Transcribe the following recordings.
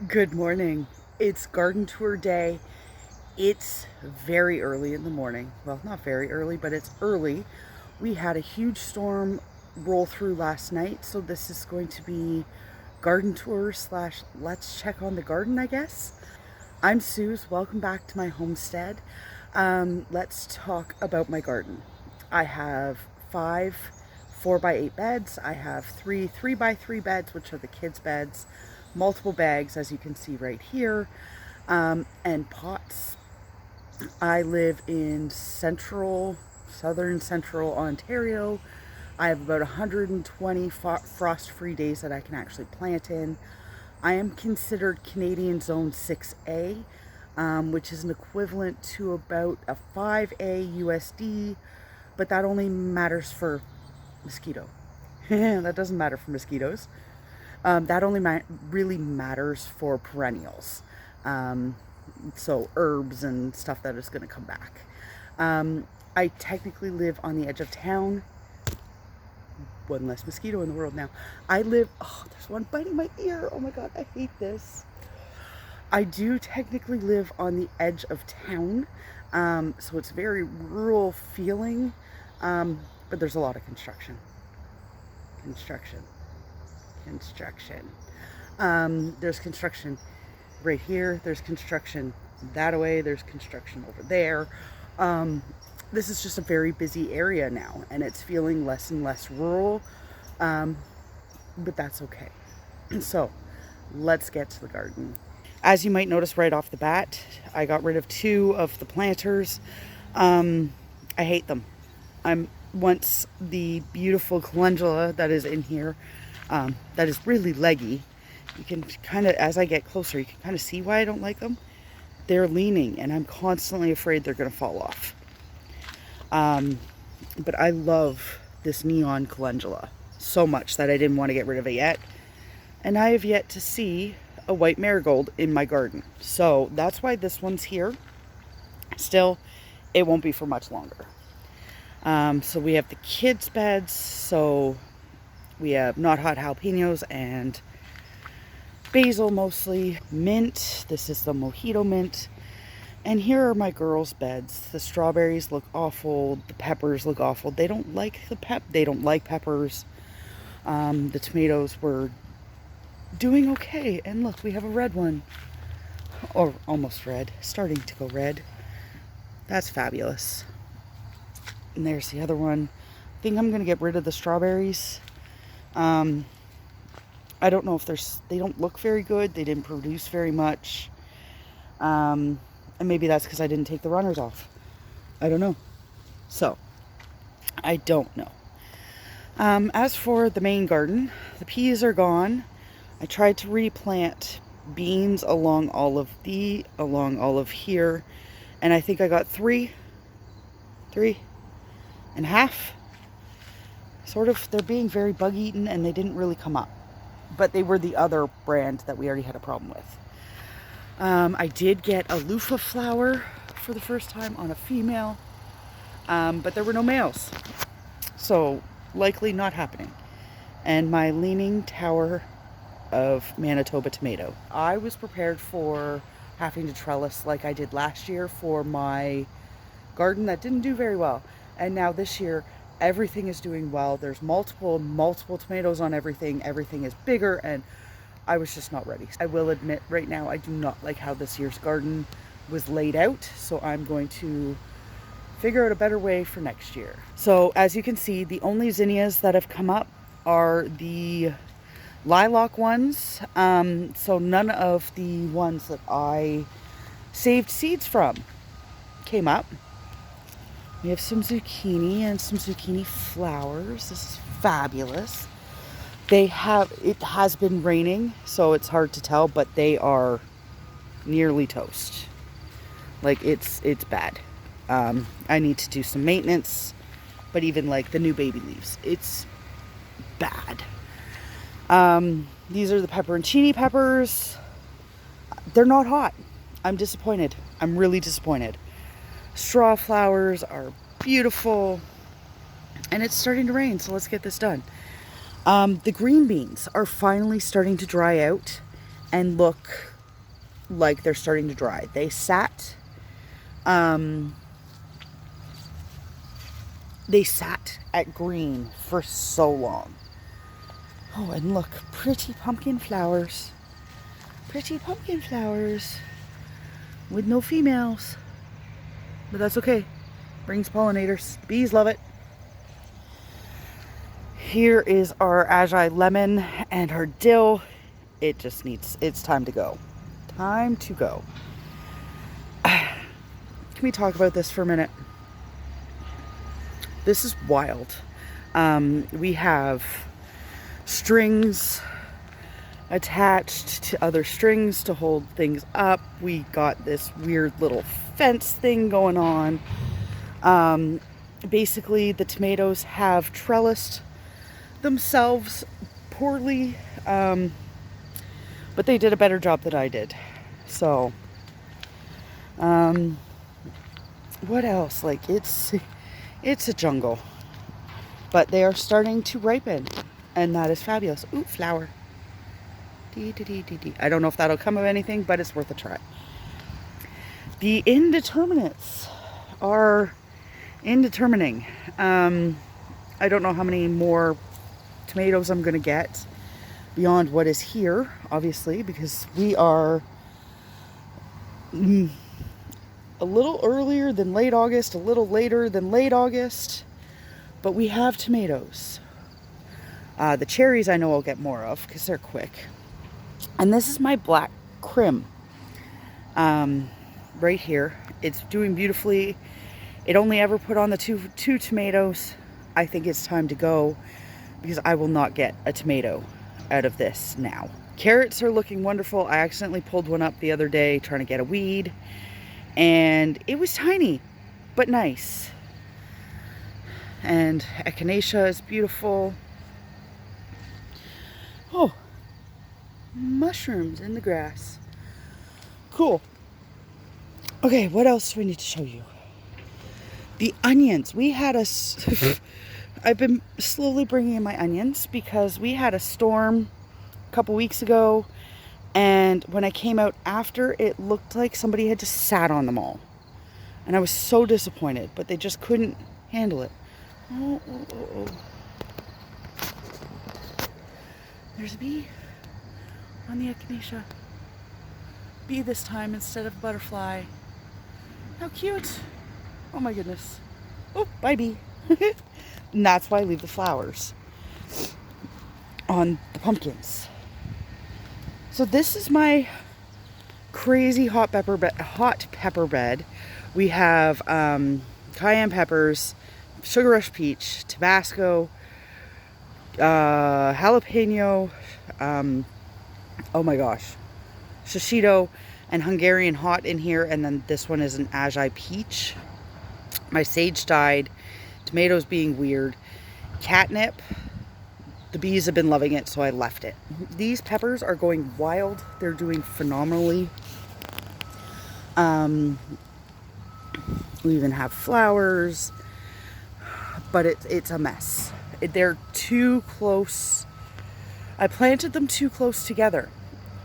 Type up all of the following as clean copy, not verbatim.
Good morning. It's garden tour day. It's very early in the morning. Well, not very early, but it's early. We had a huge storm roll through last night, so this is going to be garden tour slash let's check on the garden, I guess. I'm Suze. Welcome back to my homestead. Let's talk about my garden. I have 5 4x8 beds. I have 3 3x3 beds, which are the kids' beds, multiple bags, as you can see right here, and pots. I live in southern central Ontario. I have about 120 frost-free days that I can actually plant in. I am considered Canadian Zone 6A, which is an equivalent to about a 5A USD, but that only matters for mosquito. That doesn't matter for mosquitoes. That only really matters for perennials. So herbs and stuff that is going to come back. I technically live on the edge of town. One less mosquito in the world now. There's one biting my ear. Oh my God, I hate this. I do technically live on the edge of town. So it's very rural feeling. But there's a lot of construction. There's construction right here. There's construction that way. There's construction over there. This is just a very busy area now, and it's feeling less and less rural, but that's okay. So let's get to the garden. As you might notice right off the bat, I got rid of 2 of the planters. I hate them. Once the beautiful calendula that is in here, that is really leggy. You can kind of, as I get closer, you can kind of see why I don't like them. They're leaning, and I'm constantly afraid they're going to fall off. But I love this neon calendula so much that I didn't want to get rid of it yet. And I have yet to see a white marigold in my garden. So that's why this one's here. Still, it won't be for much longer. So we have the kids' beds. So we have not hot jalapenos and basil mostly. Mint. This is the mojito mint. And here are my girls' beds. The strawberries look awful. The peppers look awful. They don't like They don't like peppers. The tomatoes were doing okay. And look, we have a red one. Or almost red. Starting to go red. That's fabulous. And there's the other one. I think I'm going to get rid of the strawberries. I don't know if they don't look very good. They didn't produce very much. And maybe that's because I didn't take the runners off. I don't know. So, I don't know. As for the main garden, the peas are gone. I tried to replant beans along all of here. And I think I got 3 and a half. Sort of, they're being very bug eaten and they didn't really come up. But they were the other brand that we already had a problem with. I did get a loofah flower for the first time on a female, but there were no males. So likely not happening. And my leaning tower of Manitoba tomato. I was prepared for having to trellis like I did last year for my garden that didn't do very well. And now this year, everything is doing well. There's multiple tomatoes on everything. Everything is bigger, and I was just not ready. I will admit right now, I do not like how this year's garden was laid out. So I'm going to figure out a better way for next year. So as you can see, the only zinnias that have come up are the lilac ones. So none of the ones that I saved seeds from came up. We have some zucchini and some zucchini flowers. This is fabulous. It has been raining, so it's hard to tell, but they are nearly toast. Like, it's bad. I need to do some maintenance, but even like the new baby leaves, it's bad. These are the pepperoncini peppers. They're not hot. I'm disappointed. I'm really disappointed. Straw flowers are beautiful, and it's starting to rain, so let's get this done. The green beans are finally starting to dry out, and look like they're starting to dry. They sat at green for so long. Oh, and look, pretty pumpkin flowers. Pretty pumpkin flowers with no females. But that's okay. Brings pollinators. Bees love it. Here is our Agi lemon and our dill. It's time to go. Time to go. Can we talk about this for a minute? This is wild. We have strings attached to other strings to hold things up. We got this weird little fence thing going on. Basically, the tomatoes have trellised themselves poorly, but they did a better job than I did. So, what else? Like, it's a jungle, but they are starting to ripen, and that is fabulous. Ooh, flower. I don't know if that'll come of anything, but it's worth a try. The indeterminates are indetermining. I don't know how many more tomatoes I'm going to get beyond what is here, obviously, because we are a little earlier than late August, a little later than late August, but we have tomatoes. The cherries I know I'll get more of because they're quick. And this is my black crim right here. It's doing beautifully. It only ever put on the two tomatoes. I think it's time to go because I will not get a tomato out of this now. Carrots are looking wonderful. I accidentally pulled one up the other day trying to get a weed, and it was tiny but nice. And echinacea is beautiful. Oh, mushrooms in the grass. Cool. Okay, what else do we need to show you? The onions. We had I've been slowly bringing in my onions because we had a storm a couple weeks ago, and when I came out after, it looked like somebody had just sat on them all. And I was so disappointed, but they just couldn't handle it. Oh. There's a bee on the echinacea. Bee this time instead of butterfly. How cute. Oh my goodness. Oh, bye bee. And that's why I leave the flowers on the pumpkins. So this is my crazy hot pepper bed. We have cayenne peppers, sugar rush peach, Tabasco, jalapeno, oh my gosh, shishito, and Hungarian hot in here. And then this one is an Agi peach. My sage died. Tomatoes being weird. Catnip. The bees have been loving it, so I left it. These peppers are going wild. They're doing phenomenally. We even have flowers, but it's a mess. They're too close. I planted them too close together,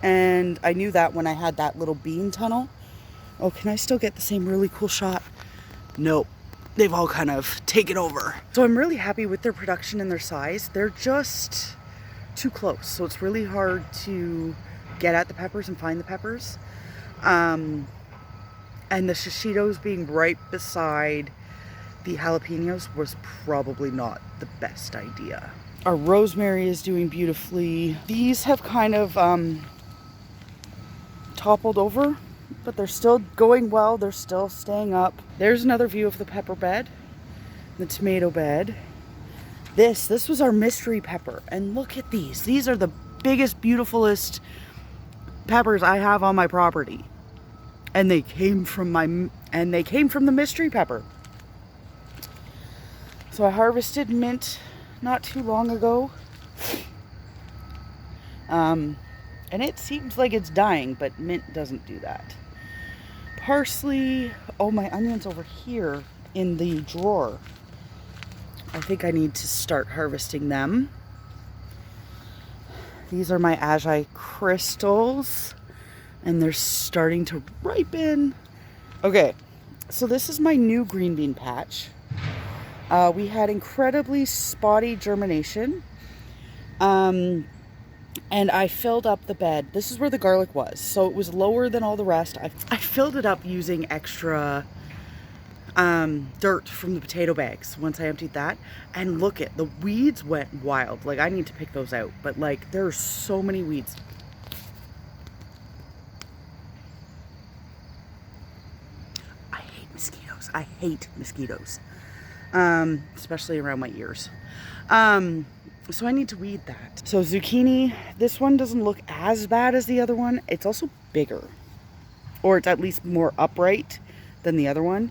and I knew that when I had that little bean tunnel. Oh, can I still get the same really cool shot? Nope. They've all kind of taken over. So I'm really happy with their production and their size. They're just too close, so it's really hard to get at the peppers and find the peppers. And the shishitos being right beside the jalapenos was probably not the best idea. Our rosemary is doing beautifully. These have kind of toppled over, but they're still going well. They're still staying up. There's another view of the pepper bed, the tomato bed. This was our mystery pepper, and look at these. These are the biggest, beautifulest peppers I have on my property, and they came from the mystery pepper. So I harvested mint not too long ago, and it seems like it's dying, but mint doesn't do that. Parsley. Oh, my onions over here in the drawer. I think I need to start harvesting them. These are my Agi crystals, and they're starting to ripen. Okay, so this is my new green bean patch. We had incredibly spotty germination. And I filled up the bed. This is where the garlic was. So it was lower than all the rest. I filled it up using extra dirt from the potato bags once I emptied that. And look at the weeds went wild. Like, I need to pick those out. But like, there are so many weeds. I hate mosquitoes. I hate mosquitoes. Especially around my ears. So I need to weed that. So zucchini, this one doesn't look as bad as the other one. It's also bigger, or it's at least more upright than the other one.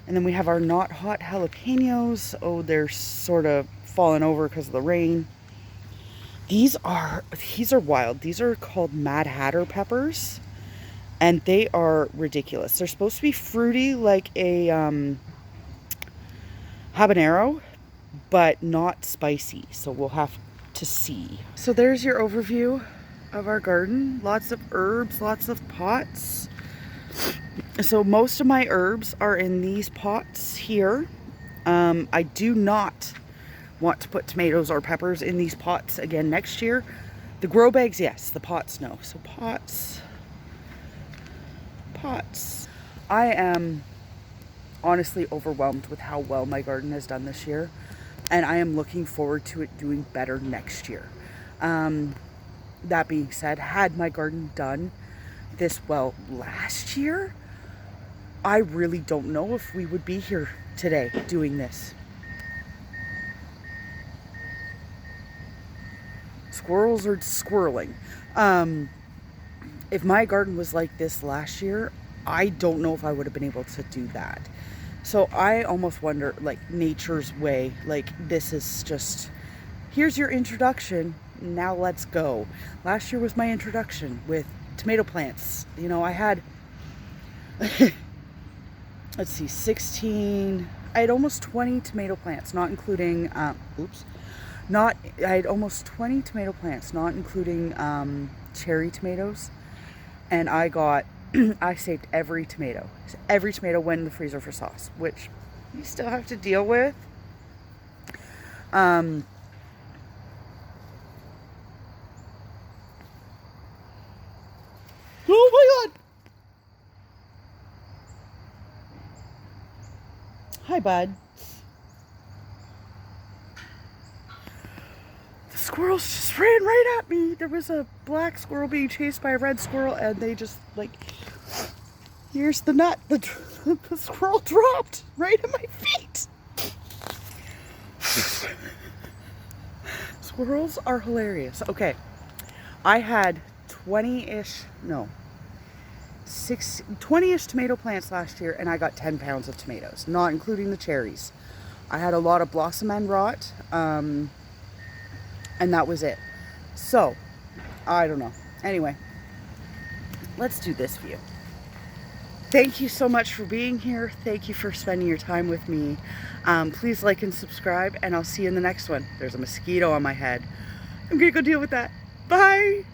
And then we have our not hot jalapenos. Oh, they're sort of falling over because of the rain. These are wild. These are called Mad Hatter peppers, and they are ridiculous. They're supposed to be fruity like a habanero, but not spicy, so we'll have to see. So there's your overview of our garden. Lots of herbs, lots of pots. So most of my herbs are in these pots here. I do not want to put tomatoes or peppers in these pots again next year. The grow bags, yes. The pots, no. So pots. I am honestly overwhelmed with how well my garden has done this year. And I am looking forward to it doing better next year. That being said, had my garden done this well last year, I really don't know if we would be here today doing this. Squirrels are squirreling. If my garden was like this last year, I don't know if I would have been able to do that. So I almost wonder, like, nature's way, like, this is just, here's your introduction, now let's go. Last year was my introduction with tomato plants. You know, I had, let's see, 16, I had almost 20 tomato plants, not including, I had almost 20 tomato plants, not including cherry tomatoes. And I got, I saved every tomato. Every tomato went in the freezer for sauce, which you still have to deal with. Oh my God! Hi, bud. The squirrels just ran right at me. There was a black squirrel being chased by a red squirrel, and they just, like, here's the nut. The squirrel dropped right at my feet. Squirrels are hilarious. Okay, I had 20-ish tomato plants last year, and I got 10 pounds of tomatoes, not including the cherries. I had a lot of blossom end rot, and that was it. So, I don't know. Anyway, let's do this view. Thank you so much for being here. Thank you for spending your time with me. Please like and subscribe, and I'll see you in the next one. There's a mosquito on my head. I'm gonna go deal with that. Bye.